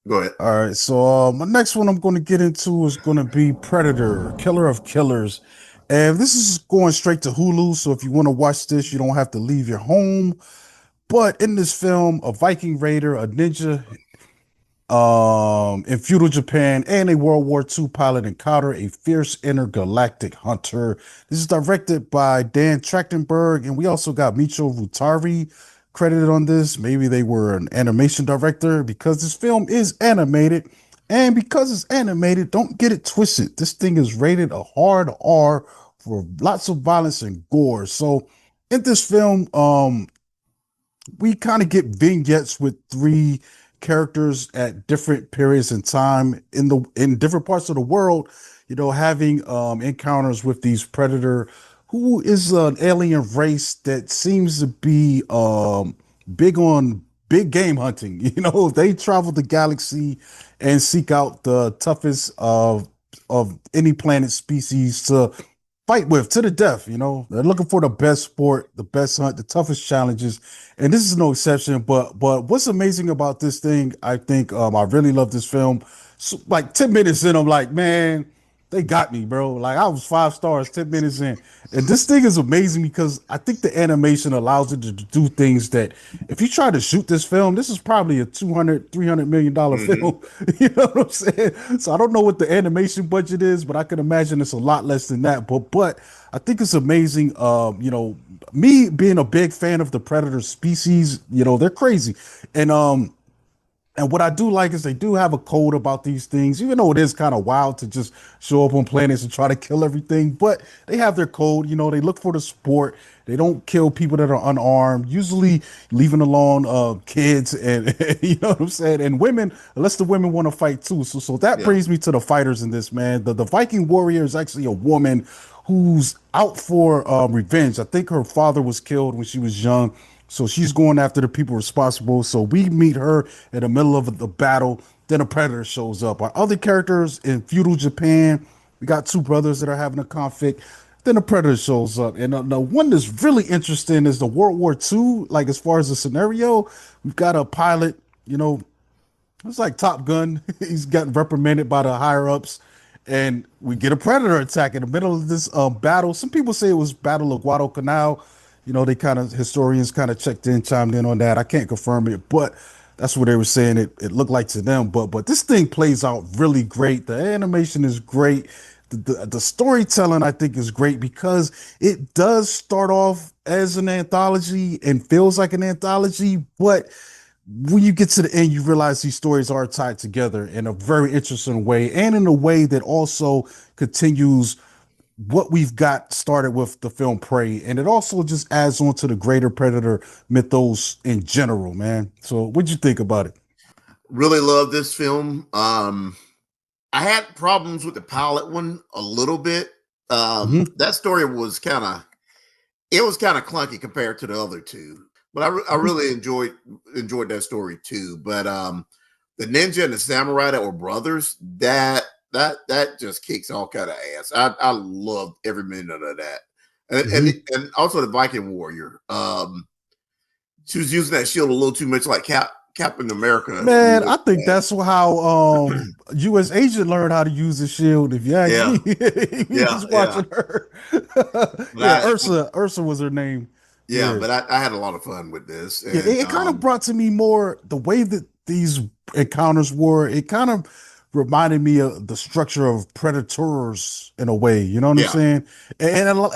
Go ahead. All right, so my next one I'm going to get into is going to be Predator, Killer of Killers. And this is going straight to Hulu, so if you want to watch this, you don't have to leave your home. But in this film, a Viking raider, a ninja, in feudal Japan, and a World War II pilot encounter a fierce intergalactic hunter. This is directed by Dan Trachtenberg, and we also got Micho Rutari credited on this. Maybe they were an animation director because this film is animated. And because it's animated, don't get it twisted. This thing is rated a hard R for lots of violence and gore. So in this film, we kind of get vignettes with three characters at different periods in time in different parts of the world, having encounters with these predator who is an alien race that seems to be big on big game hunting. They travel the galaxy and seek out the toughest of any planet species to fight with to the death. They're looking for the best sport, the best hunt, the toughest challenges, and this is no exception. But what's amazing about this thing, I think, I really love this film. So, like 10 minutes in, I'm like, man, they got me, bro. Like I was 5 stars 10 minutes in, and this thing is amazing because I think the animation allows it to do things that if you try to shoot this film, this is probably a 200, $300 million Hmm. film. You know what I'm saying? So I don't know what the animation budget is, but I can imagine it's a lot less than that. But I think it's amazing. Me being a big fan of the predator species, they're crazy. And and what I do like is they do have a code about these things, even though it is kind of wild to just show up on planets and try to kill everything. But they have their code. They look for the sport. They don't kill people that are unarmed, usually leaving alone kids and you know what I'm saying, and women, unless the women want to fight too. So that Yeah. brings me to the fighters in this, man. The Viking warrior is actually a woman who's out for revenge. I think her father was killed when she was young. So she's going after the people responsible. So we meet her in the middle of the battle. Then a predator shows up. Our other characters in feudal Japan, we got two brothers that are having a conflict. Then a predator shows up. And the one that's really interesting is the World War II. Like, as far as the scenario, we've got a pilot, it's like Top Gun. He's gotten reprimanded by the higher ups. And we get a predator attack in the middle of this battle. Some people say it was Battle of Guadalcanal. They kind of historians kind of checked in, chimed in on that. I can't confirm it, but that's what they were saying. It looked like to them. But this thing plays out really great. The animation is great. The storytelling I think is great because it does start off as an anthology and feels like an anthology, but when you get to the end, you realize these stories are tied together in a very interesting way and in a way that also continues what we've got started with the film Prey. And it also just adds on to the greater Predator mythos in general, man. So what'd you think about it? Really love this film. I had problems with the pilot one a little bit. Hmm. That story was kind of clunky compared to the other two, but I Hmm. really enjoyed that story too. But the ninja and the samurai that were brothers, that just kicks all kind of ass. I loved every minute of that, and and, Hmm. and also the Viking warrior. She was using that shield a little too much, like Captain America. Man, I think that's how US agent learned how to use the shield, if you ask Yeah, me. He yeah, was yeah. watching her. But Yeah, I, Ursa was her name. yeah, Yeah. but I had a lot of fun with this, Yeah, and it kind of brought to me more the way that these encounters were. It kind of reminded me of the structure of Predators in a way. You know what I'm yeah, saying?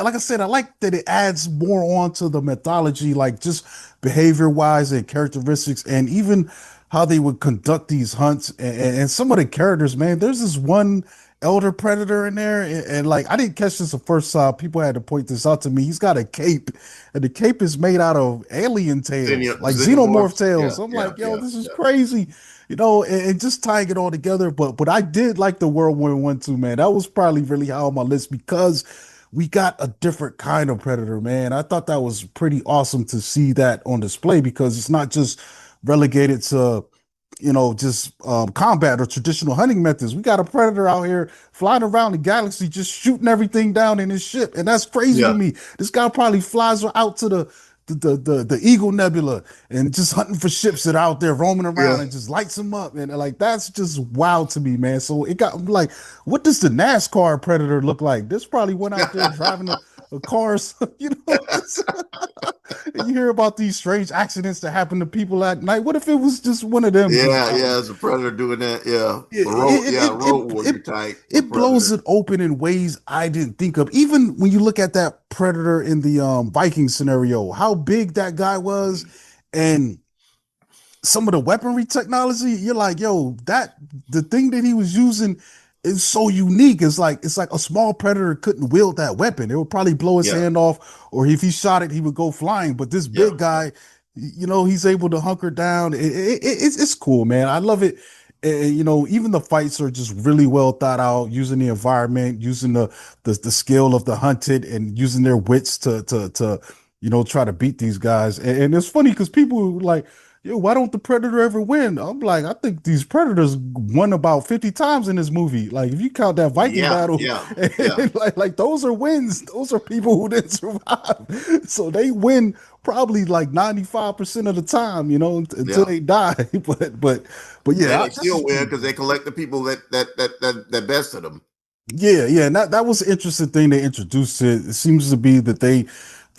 Like I said, I like that it adds more onto the mythology, like just behavior wise and characteristics, and even how they would conduct these hunts. And some of the characters, man, there's this one elder predator in there, and like I didn't catch this the first time. People had to point this out to me. He's got a cape, and the cape is made out of alien tails, like xenomorph xenomorphs. tails. Yeah, I'm yeah, like, yo, yeah, this is yeah. crazy, and just tying it all together. But I did like the World War One too, man. That was probably really high on my list because we got a different kind of predator, man. I thought that was pretty awesome to see that on display because it's not just relegated to just combat or traditional hunting methods. We got a predator out here flying around the galaxy, just shooting everything down in his ship, and that's crazy to Yeah. me. This guy probably flies out to the Eagle Nebula and just hunting for ships that are out there roaming Yeah. around and just lights them up. And like that's just wild to me, man. So it got like, what does the NASCAR Predator look like? This probably went out there driving a cars, just you hear about these strange accidents that happen to people at night. What if it was just one of them just Yeah, driving? yeah, as a predator doing that. Yeah. it The road, it yeah, it it, road it, warrior type with it blows predator. it open in ways I didn't think of. Even when you look at that predator in the Viking scenario, how big that guy was, and some of the weaponry technology, you're like, yo, that the thing that he was using is so unique. It's like a small predator couldn't wield that weapon. It would probably blow his Yeah, hand off, or if he shot it, he would go flying. But this yeah. big guy, he's able to hunker down. It's cool, man. I love it. Even the fights are just really well thought out, using the environment, using the skill of the hunted, and using their wits to try to beat these guys. And it's funny because people like, yo, why don't the Predator ever win? I'm like, I think these Predators won about 50 times in this movie. Like, if you count that Viking Yeah, battle, yeah, yeah, and like those are wins. Those are people who didn't survive. So they win probably like 95% of the time, until yeah. they die. But And yeah, they this still is win cool, because man. they collect the people that bested them. Yeah, and that was an interesting thing they introduced. It seems to be that the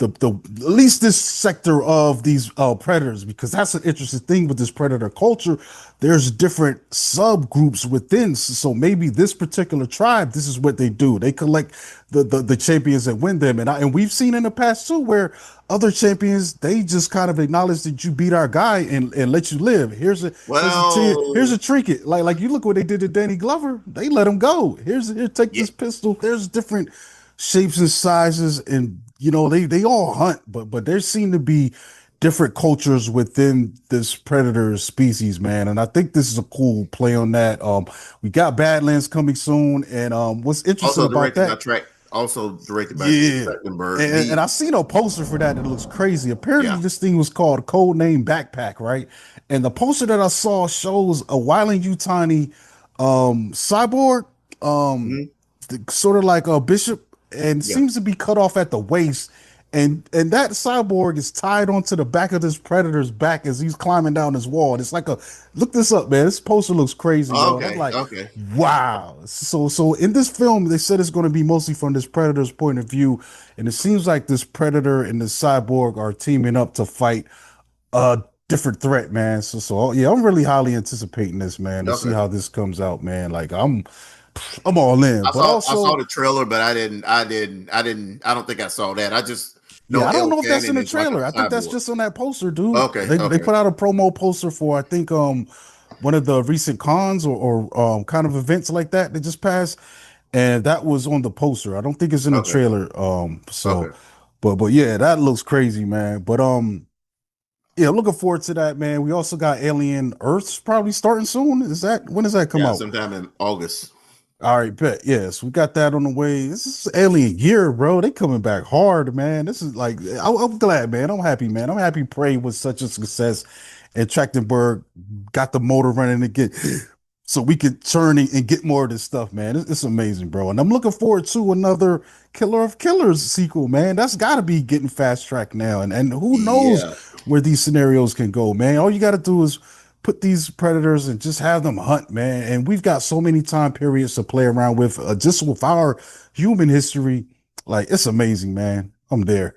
at least this sector of these predators, because that's an interesting thing with this predator culture. There's different subgroups within. So maybe this particular tribe, this is what they do. They collect the champions that win them, and we've seen in the past too where other champions, they just kind of acknowledge that you beat our guy and let you live. Here's a Well, trinket. Like you look what they did to Danny Glover. They let him go. Here, take yeah. this pistol. There's different shapes and sizes, and they all hunt, but there seem to be different cultures within this predator species, man. And I think this is a cool play on that. We got Badlands coming soon, and what's interesting Also about directed by that, Track. Also directed by yeah. Trachtenberg. And He, I seen a poster for that that looks crazy. Apparently, yeah. this thing was called Code Name Backpack, right? And the poster that I saw shows a Wily Utani cyborg, um, Mhm. sort of like a bishop, and Yeah. seems to be cut off at the waist. And that cyborg is tied onto the back of this predator's back as he's climbing down this wall. And it's like a look this up, man. This poster looks crazy, yo. And I'm Okay. like, Okay. wow. So in this film, they said it's going to be mostly from this predator's point of view, and it seems like this predator and this cyborg are teaming up to fight a different threat, man. So yeah, I'm really highly anticipating this, man, to see Okay. how this comes out, man. Like I'm all in, I but saw I saw also, the trailer, but I don't think I saw that. I just know yeah, I don't El know if that's in Cannon the is like a trailer. I think that's cyborg. just on that poster, dude. Okay. They Okay. put out a promo poster for, I think, one of the recent cons or kind of events like that that just passed, and that was on the poster. I don't think it's in the Okay. trailer. So, Okay. but yeah, that looks crazy, man. But yeah, looking forward to that, man. We also got Alien Earth's probably starting soon. Is that when does that come Yeah, out? sometime in August. All right, bet. Yes, we got that on the way. This is Alien Year, bro. They coming back hard, man. This is like, I'm glad, man. I'm happy, man. I'm happy Prey was such a success, and Trachtenberg got the motor running again, so we could turn and get more of this stuff, man. It's amazing, bro. And I'm looking forward to another Killer of Killers sequel, man. That's got to be getting fast tracked now, and who knows Yeah. where these scenarios can go, man. All you got to do is put these predators and just have them hunt, man. And we've got so many time periods to play around with, just with our human history. Like, it's amazing, man. I'm there.